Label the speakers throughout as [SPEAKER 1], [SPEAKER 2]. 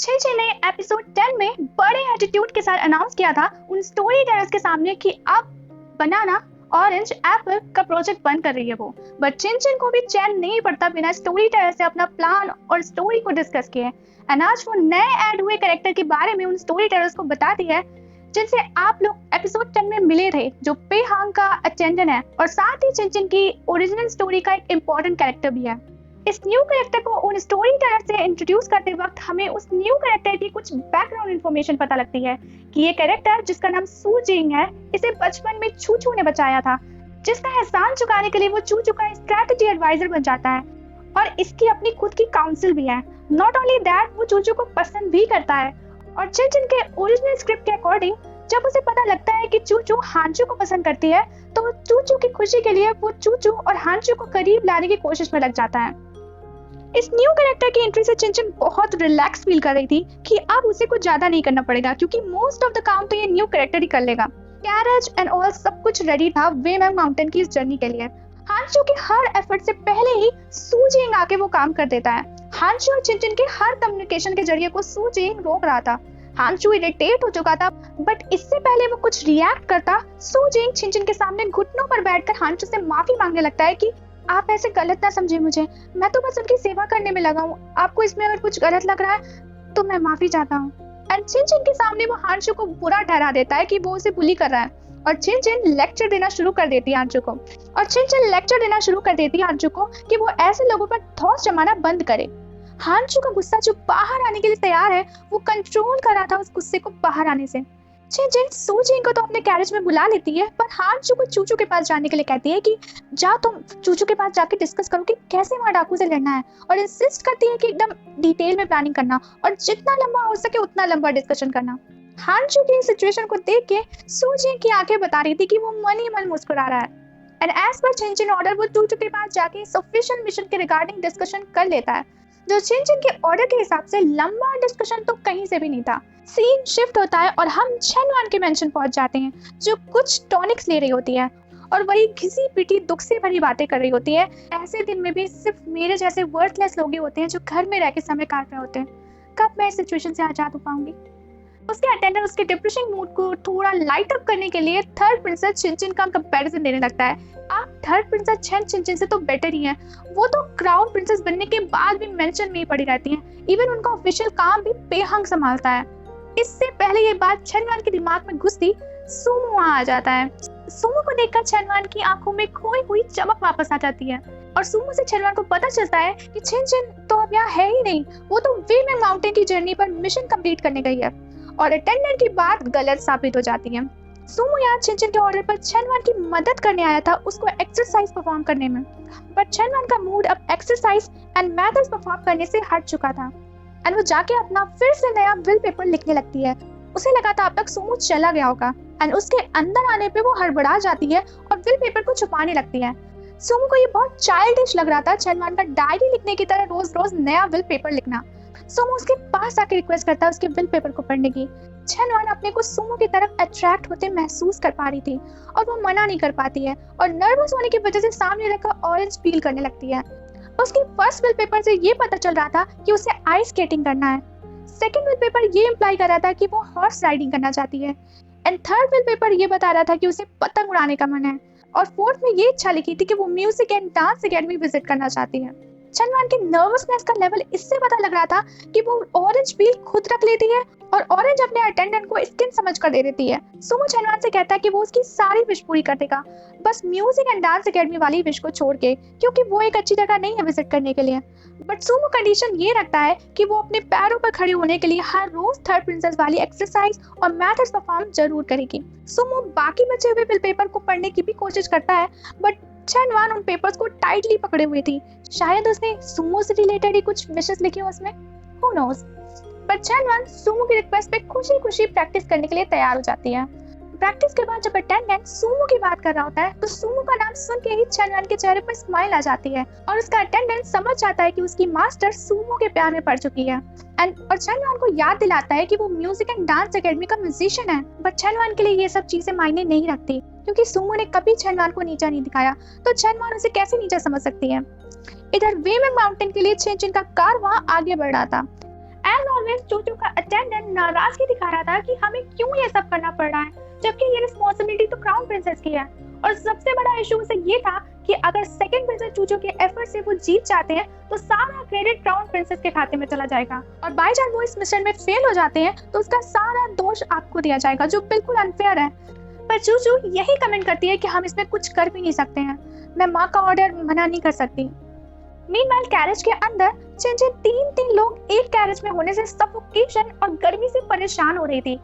[SPEAKER 1] छिन ने एपिसोड 10 में बड़े एटीट्यूड के साथ अनाउंस किया था उन स्टोरी टेलर्स के सामने कि अब बनाना ऑरेंज एप्पल का प्रोजेक्ट बंद कर रही है वो। बट चिन को भी चैन नहीं पड़ता बिना स्टोरी टेलर से अपना प्लान और स्टोरी को डिस्कस किए। एंड आज वो नए ऐड हुए कैरेक्टर के बारे में उन स्टोरी टेलर्स को बताती है जिनसे आप लोग एपिसोड 10 में मिले थे, जो पे हांग का अटेंडेंट है और साथ ही चिन की ओरिजिनल स्टोरी का एक इम्पोर्टेंट कैरेक्टर भी है। इस न्यू कैरेक्टर को उन स्टोरी टेलर से इंट्रोड्यूस करते वक्त हमें उस न्यू कैरेक्टर की कुछ बैकग्राउंड इन्फॉर्मेशन पता लगती है कि ये कैरेक्टर जिसका नाम सू जिंग है, इसे बचपन में चू ने बचाया था, जिसका एहसान चुकाने के लिए वो चू का स्ट्रेटजी एडवाइजर बन जाता है और इसकी अपनी खुद की काउंसिल भी है। नॉट ओनली दैट, वो चू को पसंद भी करता है और चिन के ओरिजिनल स्क्रिप्ट के अकॉर्डिंग जब उसे पता लगता है कि चू हांचू को पसंद करती है तो वो चू की खुशी के लिए वो चू और हांचू को करीब लाने की कोशिश में लग जाता है। इस न्यू कैरेक्टर की एंट्री से चिन बहुत रिलैक्स फील कर रही थी कि अब उसे कुछ ज्यादा नहीं करना पड़ेगा क्योंकि मोस्ट ऑफ द काम तो ये न्यू कैरेक्टर ही कर लेगा। कैरेज एंड ऑल सब कुछ रेडी था वेमैंग माउंटेन की इस जर्नी के लिए। हांचू के हर एफर्ट से पहले ही सू जिंग आके वो काम कर देता है। हांचू और चिन के हर कम्युनिकेशन के जरिए को सू जिंग रोक रहा था। हांचू इरिटेट हो चुका था, बट इससे पहले वो कुछ रिएक्ट करता, सू जिंग चिन के सामने घुटनों पर बैठकर हांचू से माफी मांगने लगता है कि आप ऐसे गलत ना समझे मुझे, मैं तो बस उनकी सेवा करने में लगा हूँ, आपको इसमें अगर कुछ गलत लग रहा है तो मैं माफी चाहता हूँ। एंड चिन के सामने वो हांचू को बुरा ठहरा देता है कि वो उसे बुली कर रहा है और चिन लेक्चर देना शुरू कर देती है हांचू को कि वो ऐसे लोगों पर धौंस जमाना बंद करे। हांचू का गुस्सा जो बाहर आने के लिए तैयार है वो कंट्रोल कर रहा था उस गुस्से को बाहर आने से। चिन सू जिंग को तो अपने कैरेज में बुला लेती है, पर हांचू को चू के पास जाने के लिए कहती है कि जा तुम चू के पास जाके डिस्कस करो कि कैसे वहाँ डाकू से लड़ना है, और इंसिस्ट करती है कि एकदम डिटेल में प्लानिंग करना और जितना लंबा हो सके उतना लंबा डिस्कशन करना। हांचू की सिचुएशन को देख के सू जिंग की आंखें बता रही थी कि वो मन ही मन मुस्कुरा रहा है। And as per chin order वो चू के पास जाके ऑफिशियल मिशन के रिगार्डिंग डिस्कशन कर लेता है, जो चिन के ऑर्डर के हिसाब से लंबा डिस्कशन तो कहीं से भी नहीं था। सीन शिफ्ट होता है और हम चेनवान के मेंशन पहुंच जाते हैं, जो कुछ टॉनिक्स ले रही होती है और वही घिसी पिटी दुख से भरी बातें कर रही होती है। ऐसे दिन में भी सिर्फ मेरे जैसे वर्थलेस लोग ही होते हैं जो घर में रह के समय काट रहे होते हैं। कब मैं इस सिचुएशन से आजाद हो पाऊंगी? उसके अटेंडेंट उसके डिप्रेसिंग मूड को थोड़ा लाइट अप करने के लिए थर्ड प्रिंसेस चिन का कंपैरिजन देने लगता है। आप थर्ड प्रिंसेस चिन से तो बेटर ही हैं, वो तो क्राउन प्रिंसेस बनने के बाद भी मेंशन में ही पड़ी रहती हैं। इवन उनका ऑफिशियल काम भी पे हांग संभालता है। इससे पहले ये बात चेनवान के दिमाग में घुसती, सुमो वहाँ आ जाता है। सुमो को देखकर चेनवान की आंखों में खोई हुई चमक वापस आ जाती है और सुमो से चेनवान को पता चलता है कि चिन तो अब यहाँ है ही नहीं, वो तो वेमैंग माउंटेन की जर्नी पर मिशन कंप्लीट करने गई है और अटेंडेंट की बात गलत साबित हो जाती है। सुमो यहाँ चिन के ऑर्डर पर चेनवान की मदद करने आया था उसको एक्सरसाइज परफॉर्म करने में, बट चेनवान का मूड अब एक्सरसाइज एंड मैथड्स परफॉर्म करने से हट चुका था एंड वो जाके अपना फिर से नया विल पेपर लिखने लगती है। उसे लगा था अब तक सुमो चला गया होगा एंड उसके अंदर आने पे वो हड़बड़ा जाती है और विल पेपर को छुपाने लगती है। सुमो को ये बहुत चाइल्डिश लग रहा था चेनवान का डायरी लिखने की तरह रोज रोज नया विल पेपर लिखना। सुमो उसके पास आके रिक्वेस्ट करता है उसके विल पेपर को पढ़ने की। चेनवान अपने को सुमो की तरफ अट्रैक्ट होते महसूस कर पा रही थी और वो मना नहीं कर पाती है और नर्वस होने की वजह से सामने रखकर ऑरेंज पील करने लगती है। उसकी फर्स्ट विल पेपर से ये पता चल रहा था कि उसे आइस स्केटिंग करना है, सेकंड विल पेपर ये इम्प्लाई कर रहा था कि वो हॉर्स राइडिंग करना चाहती है एंड थर्ड विल पेपर ये बता रहा था कि उसे पतंग उड़ाने का मन है और फोर्थ में ये इच्छा लिखी थी कि वो music and dance academy visit करना चाहती है। चेनवान की नर्वसनेस का लेवल इससे पता लग रहा था कि वो ऑरेंज पील खुद रख लेती है और ऑरेंज अपने अटेंडेंट को स्किन समझ कर दे देती है। सुमो चेनवान से कहता है कि वो उसकी सारी विश पूरी कर देगा, बस म्यूजिक एंड डांस एकेडमी वाली विश को छोड़ के, क्योंकि वो एक अच्छी जगह नहीं है विजिट करने के लिए। बट सुमो कंडीशन ये रखता है कि वो अपने पैरों पर खड़े होने के लिए हर रोज थर्ड प्रिंसेस वाली एक्सरसाइज और मैथड्स परफॉर्म जरूर करेगी। सुमो बाकी बचे हुए विल पेपर को पढ़ने की भी कोशिश करता है, बट चेनवान उन पेपर्स को टाइटली पकड़े हुए थी। शायद उसने सुमो से रिलेटेड ही कुछ विशेस लिखे हो उसमें, हु नोस। पर चेनवान सुमो की रिक्वेस्ट पे खुशी खुशी प्रैक्टिस करने के लिए तैयार हो जाती है। प्रैक्टिस के बाद जब अटेंडेंट सुमो की बात कर रहा होता है तो सुमो का नाम सुन के ही चेनवान के चेहरे पर स्माइल आ जाती है और उसका अटेंडेंट समझ जाता है कि उसकी मास्टर सुमो के प्यार में पड़ चुकी है और चेनवान को याद दिलाता है कि वो म्यूजिक एंड डांस एकेडमी का म्यूजिशियन है। बट चेनवान के लिए ये सब चीजें मायने नहीं रखती क्योंकि सुमो ने कभी चेनवान को नीचा नहीं दिखाया, तो चेनवान उसे कैसे नीचा समझ सकती है। इधर वेमैंग माउंटेन के लिए चिन का कार वहाँ आगे बढ़ रहा था। एंड ऑलवेज चूचू का अटेंडेंट नाराजगी दिखा रहा था कि हमें क्यों ये सब करना पड़ रहा है, जबकि ये रिस्पॉन्सिबिलिटी तो क्राउन प्रिंसेस की है। और सबसे बड़ा इशू उसे ये था कि अगर सेकंड प्रिंसेस चूचू के एफर्ट से वो जीत जाते हैं तो सारा क्रेडिट क्राउन प्रिंसेस के खाते में चला जाएगा, और बाई चांस वो इस मिशन में फेल हो जाते हैं तो उसका सारा दोष आपको दिया जाएगा, जो बिल्कुल अनफेयर है। पर चूचू यही कमेंट करती है कि हम इसमें कुछ कर भी नहीं सकते हैं, मैं माँ का ऑर्डर मना नहीं कर सकती। मीनवाइल कैरेज के अंदर चिंचिन तीन लोग एक कैरेज में होने से सफोकेशन और गर्मी से परेशान हो रही थी।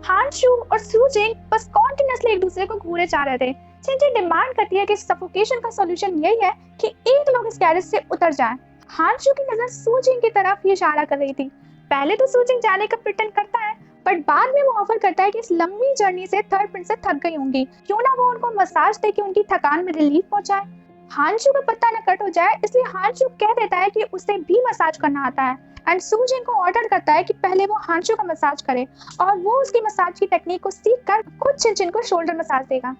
[SPEAKER 1] हानशू और सूजिंग बस कॉन्टिन्यूअसली एक दूसरे को घूरे जा रहे थे। चिंचिन डिमांड करती है कि सफोकेशन का सॉल्यूशन यही है कि एक लोग इस कैरेज से उतर जाएं। हानशू की नजर सूजिंग की तरफ ही इशारा कर रही थी। पहले तो सूजिंग जाने का प्रिटेंड करता है, बट बाद में वो ऑफर करता है कि इस लंबी जर्नी से थर्ड प्रिंसेस थक गई होंगी, क्यों ना वो उनको मसाज दे के उनकी थकान में रिलीफ पहुंचाए। हानशू का पत्ता न कट हो जाए, इसलिए हानशू कह देता है कि उसे भी मसाज करना आता है, एंड सूजिंग को ऑर्डर करता है कि पहले वो हानशू का मसाज करे और वो उसकी मसाज की टेक्निक को सीख कर खुद चिंचिन को शोल्डर मसाज देगा।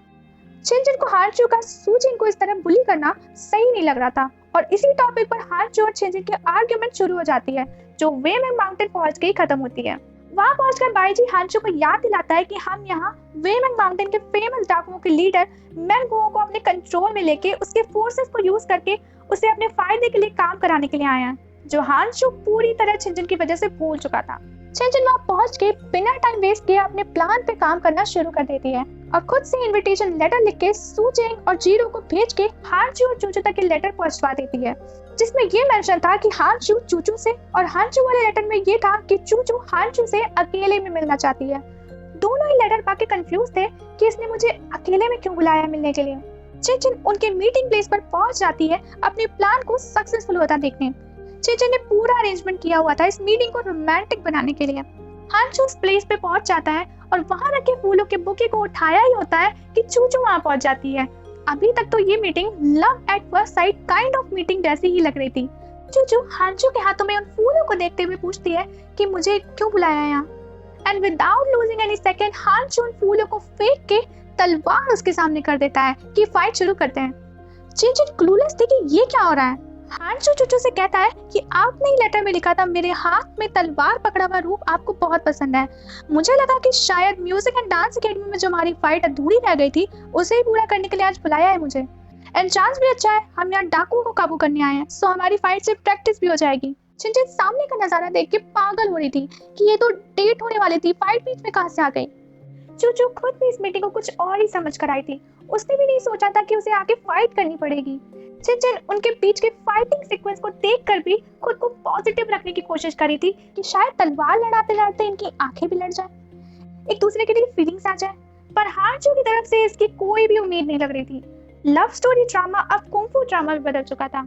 [SPEAKER 1] चिंचिन को हानशू का सूजिंग को इस तरह बुली करना सही नहीं लग रहा था, और इसी टॉपिक पर हानशू और चिंचिन की आर्ग्यूमेंट शुरू हो जाती है, जो वेमेंग माउंटेन पहुंच के ही खत्म होती है। वहां पहुंचकर बाईजी हानशू को याद दिलाता है कि हम यहाँ वेमेंग माउंटेन के फेमस डाकुओं के लीडर मैंगुओ को अपने कंट्रोल में लेके उसके फोर्सेस को यूज करके उसे अपने फायदे के लिए काम कराने के लिए आए हैं, जो हानशू पूरी तरह चिंचिन की वजह से भूल चुका था। चिंचिन वहां पहुंच के बिना टाइम वेस्ट किए अपने प्लान पे काम करना शुरू कर देती है और खुद से इनविटेशन लेटर लिख के सूजिंग और जीरो को भेज के हानशू और चूचू तक के लेटर पहुंचवा देती है, जिसमें ये मेंशन था कि हानशू चूचू से, और हानशू वाले लेटर में ये था कि चूचू हानशू से अकेले में मिलना चाहती है। दोनों ही लेटर पाके कंफ्यूज थे कि इसने मुझे अकेले में क्यों बुलाया मिलने के लिए। चिंचिन उनके मीटिंग प्लेस पर पहुंच जाती है अपने प्लान को सक्सेसफुल होता देखने। चिंचिन ने पूरा अरेंजमेंट किया हुआ था इस मीटिंग को रोमांटिक बनाने के लिए। हानशू उस प्लेस पे पहुंच जाता है और वहां रखे फूलों के बुके को उठाया ही होता है कि चूचू वहां पहुंच जाती है। अभी तक तो ये meeting love at first sight kind of meeting जैसी ही लग रही थी। चूचू हानशू के हाथों में उन फूलों को देखते हुए पूछती है कि मुझे क्यों बुलाया है यहाँ, and without losing any second हानशू उन फूलों को फेंक के तलवार उसके सामने कर देता है कि फाइट शुरू करते हैं। चिंचिन क्लूलेस थी कि ये क्या हो रहा है। हानशू चूचू से कहता है कि आपने ही लेटर में लिखा था मेरे हाथ में तलवार पकड़ा हुआ रूप आपको बहुत पसंद है। मुझे लगा कि शायद म्यूजिक एंड डांस एकेडमी में जो हमारी फाइट अधूरी रह गई थी उसे ही पूरा करने के लिए आज बुलाया है मुझे, एंड चांस भी अच्छा है हम यहाँ डाकुओं को काबू करने आए हैं, सो हमारी फाइट से प्रैक्टिस भी हो जाएगी। चिंचिन सामने का नजारा देख के पागल हो रही थी कि ये तो डेट होने वाली थी, फाइट बीच में कहां से आ गई। चूचू खुद भी इस मीटिंग को कुछ और ही समझ कर आई थी, उसने भी नहीं सोचा था कि उसे आगे फाइट करनी पड़ेगी। चिंचिन उनके बीच के फाइटिंग सीक्वेंस को देखकर भी खुद को पॉजिटिव रखने की कोशिश करी थी कि शायद तलवार लड़ाते लड़ाते इनकी आंखें भी लड़ जाए, एक दूसरे के लिए फीलिंग्स आ जाए। पर हानशू की तरफ से इसकी कोई भी उम्मीद नहीं लग रही थी। लव स्टोरी ड्रामा अब कुंफू ड्रामा में बदल चुका था।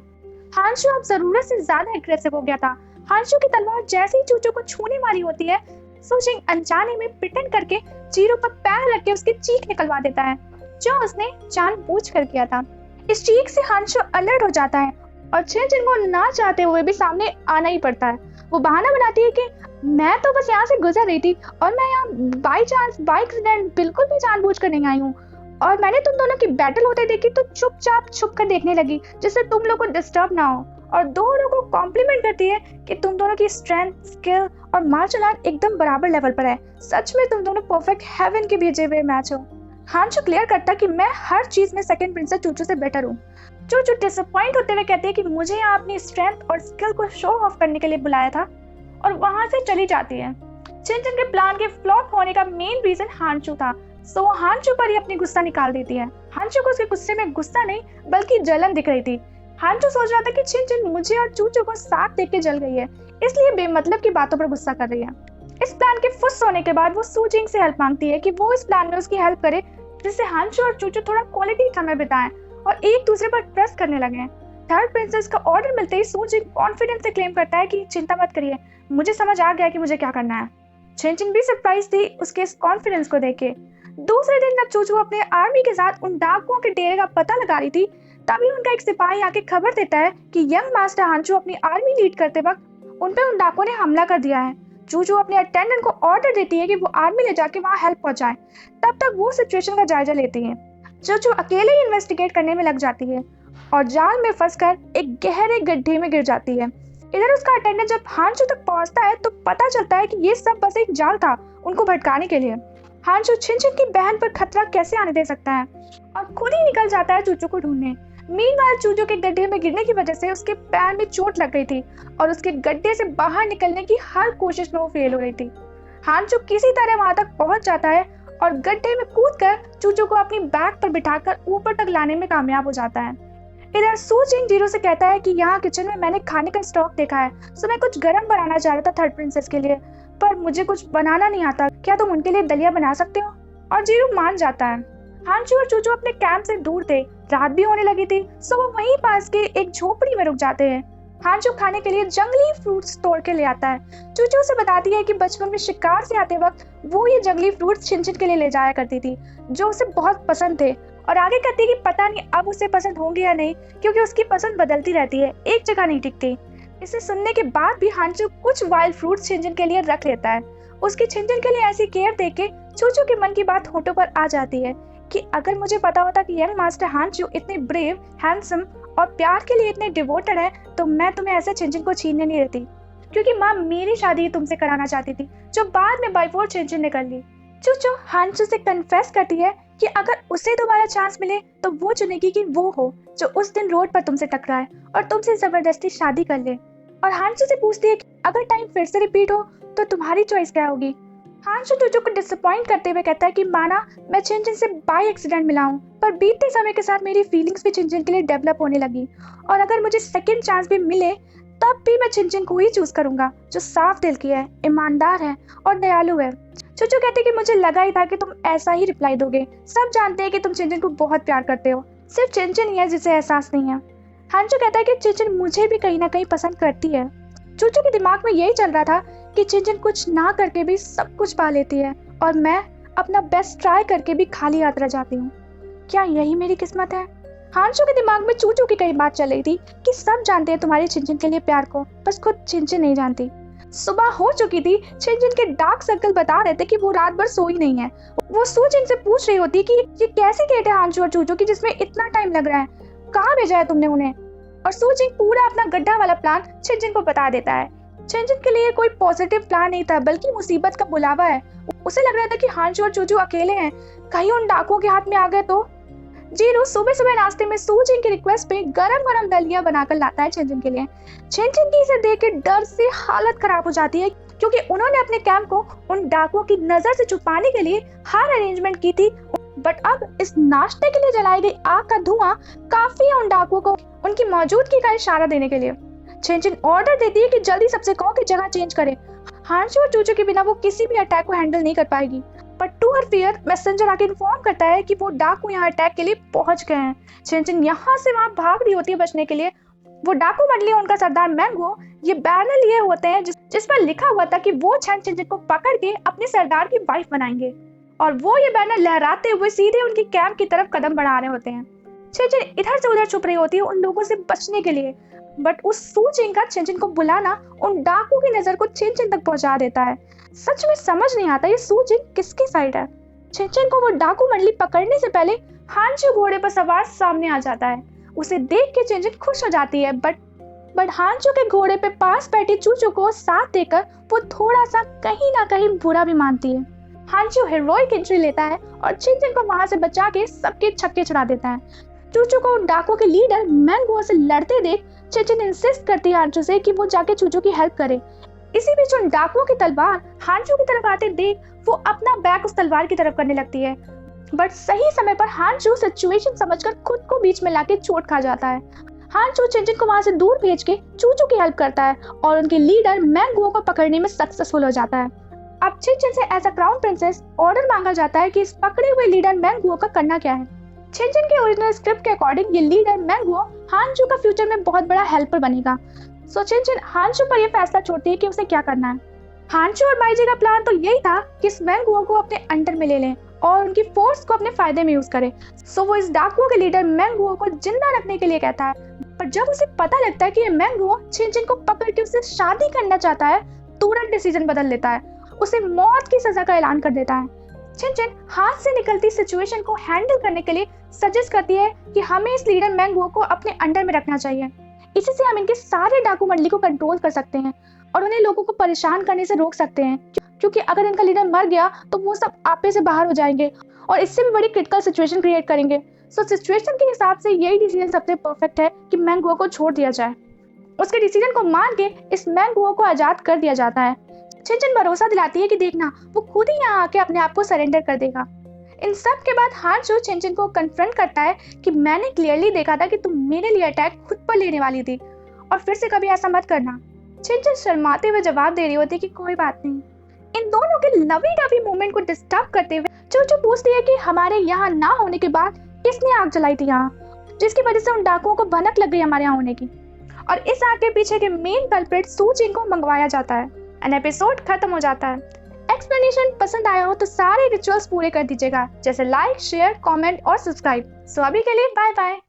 [SPEAKER 1] हानशू अब जरूरत से ज्यादा एग्रेसिव हो गया था। हानशू की तलवार जैसे ही चूचू को छूने वाली होती है, सूजिंग अनजाने में प्रिटेंड करके जीरो पर पैर रख के उसकी चीख निकलवा देता है, जो उसने जानबूझकर किया था। इस चीख से हानशू अलर्ट हो जाता है और चिंचिन को ना चाहते हुए भी सामने आना ही पड़ता है। वो बहाना बनाती है कि मैं तो बस यहाँ से गुजर रही थी और मैं यहाँ बाई चांस बाई एक्सीडेंट बिल्कुल भी जानबूझकर नहीं आई हूँ, और मैंने तुम दोनों की बैटल होते देखी तो चुपचाप छुप कर देखने लगी जिससे तुम लोग को डिस्टर्ब ना हो, और दोनों को कॉम्प्लीमेंट करती है कि तुम दोनों की स्ट्रेंथ, स्किल और मार्शल आर्ट एकदम बराबर लेवल पर है। सच में तुम दोनों परफेक्ट हेवन के भेजे हुए मैच हो। हानशू क्लियर करता कि मैं हर चीज में सेकंड प्रिंसेस चूचू से बेटर हूँ। चूचू डिसअपॉइंट होते हुए कहती है कि मुझे यहाँ अपनी स्ट्रेंथ और स्किल को शो ऑफ करने के लिए बुलाया था, और वहां से चली जाती है। चिंचिन के प्लान के फ्लॉप होने का मेन रीजन हानशू था, सो वो हानशू पर ही अपनी गुस्सा निकाल देती है। हानशू को उसके गुस्से में गुस्सा नहीं बल्कि जलन दिख रही थी। हानशू सोच रहा था कि चिंचिन मुझे और चूचू को साथ देख के जल गई है, इसलिए बेमतलब की बातों पर गुस्सा कर रही है। इस प्लान के फुस होने के बाद वो सूजिंग से हेल्प मांगती है कि वो इस प्लान में उसकी हेल्प करे, जिससे हानशू और चूचू थोड़ा क्वालिटी समय बिताएं और एक दूसरे पर ट्रस्ट करने लगे। थर्ड प्रिंसेस का ऑर्डर मिलते ही सूजिंग कॉन्फिडेंस से क्लेम करता है कि चिंता मत करिए, मुझे समझ आ गया कि मुझे क्या करना है। चिंचिन भी सरप्राइज थी उसके इस कॉन्फिडेंस को देख के। दूसरे दिन जब चूचू अपने आर्मी के साथ उन डाकुओं के डेरे का पता लगा रही थी, तभी उनका एक सिपाही आके खबर देता है कि यंग मास्टर हानशू अपनी आर्मी लीड करते वक्त उन पे उन डाकुओं ने हमला कर दिया है। चूचू अपने अटेंडेंट को ऑर्डर देती है कि वो आर्मी ले जाके वहाँ हेल्प पहुंचाए। तब तक वो सिचुएशन का जायजा लेती है। चूचू अकेले ही इन्वेस्टिगेट करने में लग जाती है और जाल में फंसकर एक गहरे गड्ढे में गिर जाती है। इधर उसका अटेंडेंट जब हांचू तक पहुंचता है तो पता चलता है कि ये सब बस एक जाल था उनको भटकाने के लिए। हांचू छिनछिन की बहन पर खतरा कैसे आने दे सकता है और खुद ही निकल जाता है चूचू को ढूंढने। मीनवाइल चूचू के गड्ढे में गिरने की वजह से उसके पैर में चोट लग गई थी और उसके गड्ढे से बाहर निकलने की हर कोशिश में वो फेल हो रही थी। हांचू किसी तरह वहां तक पहुंच जाता है और गड्ढे में कूदकर चूचू को अपनी बैग पर बिठाकर ऊपर तक लाने में कामयाब हो जाता है। इधर सू जिंग जीरो से कहता है कि यहाँ किचन में मैंने खाने का स्टॉक देखा है, सो मैं कुछ गरम बनाना चाह रहा था थर्ड प्रिंसेस के लिए, पर मुझे कुछ बनाना नहीं आता, क्या तुम उनके लिए दलिया बना सकते हो? और जीरो मान जाता है। हांचू और चूचू अपने कैंप से दूर थे, रात भी होने लगी थी, सो वो वहीं पास के एक झोपड़ी में रुक जाते हैं। हांचू खाने के लिए जंगली फ्रूट्स तोड़ के ले आता है। चूचू उसे बताती है कि बचपन में शिकार से आते वक्त वो ये जंगली फ्रूट्स छिनछिन के लिए ले जाया करती थी, जो उसे बहुत पसंद थे, और आगे कहती है कि पता नहीं अब उसे पसंद होंगे या नहीं, क्योंकि उसकी पसंद बदलती रहती है, एक जगह नहीं टिकती। इसे सुनने के बाद भी हांचू कुछ वाइल्ड फ्रूट्स छिनछिन के लिए रख लेता है। उसकी छिनछिन के लिए ऐसी केयर देख के चूचू के मन की बात होठों पर आ जाती है कि अगर मुझे पता होता कि यंग मास्टर हांचू इतने ब्रेव, हैंडसम और प्यार के लिए इतने डिवोटेड है, तो मैं तुम्हें ऐसे छिनछिन को छीनने नहीं देती, क्योंकि माँ मेरी शादी तुमसे कराना चाहती थी, जो बाद में बाय फोर्स छिनछिन ने कर ली। चूचू हांचू से कन्फेस करती है कि अगर उसे दोबारा चांस मिले तो वो चुनेगी कि वो हो जो उस दिन रोड पर तुमसे टकराए और तुमसे जबरदस्ती शादी कर ले। और हांचू से पूछती है कि अगर टाइम फिर से रिपीट हो तो तुम्हारी चॉइस क्या होगी? हांचू चूचू को डिसअपॉइंट करते हुए कहता है कि माना मैं छिनछिन से बाय एक्सीडेंट मिला हूँ, पर बीतते समय के साथ मेरी फीलिंग्स भी छिनछिन के लिए डेवलप होने लगी, और अगर मुझे सेकंड चांस भी मिले तब भी मैं छिनछिन को ही चूज करूंगा, जो साफ दिल की है, ईमानदार है और दयालु है। चूचू कहते कि मुझे लगा ही था कि तुम ऐसा ही रिप्लाई दोगे, सब जानते हैं कि तुम छिनछिन को बहुत प्यार करते हो, सिर्फ छिनछिन ही है जिसे एहसास नहीं है। हांचू कहता है कि छिनछिन मुझे भी कहीं ना कहीं पसंद करती है। चूचू के दिमाग में यही चल रहा था कि छिनछिन कुछ ना करके भी सब कुछ पा लेती है और मैं अपना बेस्ट ट्राई करके भी खाली हाथ रह जाती हूँ। क्या यही मेरी किस्मत है? हांचू के दिमाग में चूचू की कई बात चल रही थी कि सब जानते हैं तुम्हारे छिनछिन के लिए प्यार को, बस खुद छिनछिन नहीं जानती। सुबह हो चुकी थी, छिनछिन के डार्क सर्कल बता रहे थे कि वो रात भर सोई नहीं है। वो सू जिंग से पूछ रही होती कि ये कैसे कहते हैं हांचू और चूचू की जिसमें इतना टाइम लग रहा है, कहाँ भेजा है तुमने उन्हें? और सू जिंग पूरा अपना गड्ढा वाला प्लान छिनछिन को बता देता है। छिनछिन के लिए कोई पॉजिटिव प्लान नहीं था, बल्कि मुसीबत का बुलावा है। उसे लग रहा था कि हांचू और चूचू अकेले हैं, कहीं उन डाकुओं के हाथ में आ गए तो। जीरो सुबह सुबह नाश्ते में सू जिंग की रिक्वेस्ट पे गरम गरम दलिया बनाकर लाता है छिनछिन के लिए। छिनछिन की इसे देख के डर से हालत खराब हो जाती है, क्योंकि उन्होंने अपने कैंप को उन डाकुओं की नजर से छुपाने के लिए हर अरेंजमेंट की थी, बट अब इस नाश्ते के लिए जलाई गई आग का धुआं काफी है उन डाकुओं को उनकी मौजूदगी का इशारा देने के लिए। छिनछिन ऑर्डर देती है कि जल्दी सबसे कहो कि जगह चेंज करे, हांचू और चूचू के बिना वो किसी भी अटैक को हैंडल नहीं कर पाएगी। पर टू हर फियर मैसेंजर आके इन्फॉर्म करता है कि वो डाकू यहाँ अटैक के लिए पहुंच गए हैं। छिनछिन यहाँ से वहां भाग रही होती है बचने के लिए। वो डाकू मंडली उनका सरदार मैंगो ये बैनर लिए होते हैं जिस पर लिखा हुआ था कि वो छिनछिन को पकड़ के अपने सरदार की वाइफ बनाएंगे, और वो ये बैनर लहराते हुए सीधे उनकी कैंप की तरफ कदम बढ़ा रहे होते हैं। छिनछिन इधर से उधर छुप रही होती है उन लोगों से बचने के लिए, बट उस सू जिंग का छिनछिन को बुलाना उन डाकू की नजर को छिनछिन तक पहुंचा देता है। सच में समझ नहीं आता ये सू जिंग किसकी साइड है। छिनछिन को वो डाकू मंडली पकड़ने से पहले हांचू घोड़े पर सवार सामने आ जाता है। उसे देख के छिनछिन खुश हो जाती है, बट हांचू के घोड़े पे पास बैठी चूचू को साथ देकर वो थोड़ा सा कहीं ना कहीं बुरा भी मानती है। हांचू हेरोइक एंट्री लेता है और छिनछिन को वहां से बचा के सबके छक्के छुड़ा देता है। चूचू को डाकू के लीडर मैंगो से लड़ते देख छिनछिन इंसिस्ट करती है हांचू से कि वो जाके चूचू की हेल्प करे। इसी बीच उन डाकुओं की तलवार हांचू की तरफ आते देख वो अपना बैक उस तलवार की तरफ करने लगती है, बट सही समय पर हांचू सिचुएशन समझकर खुद को बीच में लाके चोट खा जाता है। हांचू छिनछिन को वहां से दूर भेज के चूचू की हेल्प करता है और उनके लीडर मैंगो को पकड़ने में सक्सेसफुल हो जाता है। अब छिनछिन से as a crown princess order मांगा जाता है कि इस पकड़े हुए लीडर मैंगो का करना क्या है। छिनछिन के ओरिजिनल स्क्रिप्ट के अकॉर्डिंग ये लीडर मैंगो हांचू का फ्यूचर में बहुत बड़ा हेल्पर बनेगा। सो छिनछिन हांचू पर यह फैसला छोड़ती है कि उसे क्या करना है। हांचू और बाईजी का प्लान तो यही था कि इस मैंगो को अपने अंडर में ले लें और उनकी फोर्स को अपने फायदे में यूज करे। सो वो इस डाकुओं के लीडर मैंगो को जिंदा रखने के लिए कहता है, पर जब उसे पता लगता है कि ये मैंगो छिनछिन को पकड़ के उससे शादी करना चाहता है, तुरंत डिसीजन बदल लेता है, उसे मौत की सजा का ऐलान कर देता है। छिनछिन हाथ से निकलती सिचुएशन को हैंडल करने के लिए सजेस्ट करती है कि हमें इस लीडर मैंगो को अपने अंडर में रखना चाहिए। इसी से हम इनके सारे डाकू मंडली को कंट्रोल कर सकते हैं और उन्हें लोगों को परेशान करने से रोक सकते हैं, क्योंकि अगर इनका लीडर मर गया तो वो सब आपे से बाहर हो जाएंगे और इससे भी बड़ी क्रिटिकल सिचुएशन क्रिएट करेंगे। सो सिचुएशन के हिसाब से यही डिसीजन सबसे परफेक्ट है कि मैंगुओ को छोड़ दिया जाए। उसके डिसीजन को मान के इस मैंगुओ को आजाद कर दिया जाता है। चिनचिन भरोसा दिलाती है कि देखना, वो खुद ही यहाँ आके अपने आप को सरेंडर कर देगा। इन सब के बाद हानचो चिनचिन को कन्फ्रंट करता है कि मैंने क्लियरली देखा था कि तुम मेरे लिए अटैक खुद पर लेने वाली थी और फिर से कभी ऐसा मत करना। चिनचिन शर्माते हुए जवाब दे रही होती कि कोई बात नहीं। इन दोनों के लवी डवी मूवमेंट को डिस्टर्ब करते हुए चोचो पूछती है कि हमारे यहाँ ना होने के बाद किसने आग जलाई थी यहाँ, जिसकी वजह से उन डाकुओं को भनक लग गई हमारे यहाँ होने की। और इस आग के पीछे के मेन कल्प्रिट सूचिन को मंगवाया जाता है। एंड एपिसोड खत्म हो जाता है। एक्सप्लेनेशन पसंद आया हो तो सारे रिचुअल्स पूरे कर दीजिएगा, जैसे लाइक, शेयर, कमेंट और सब्सक्राइब। सो अभी के लिए बाय बाय।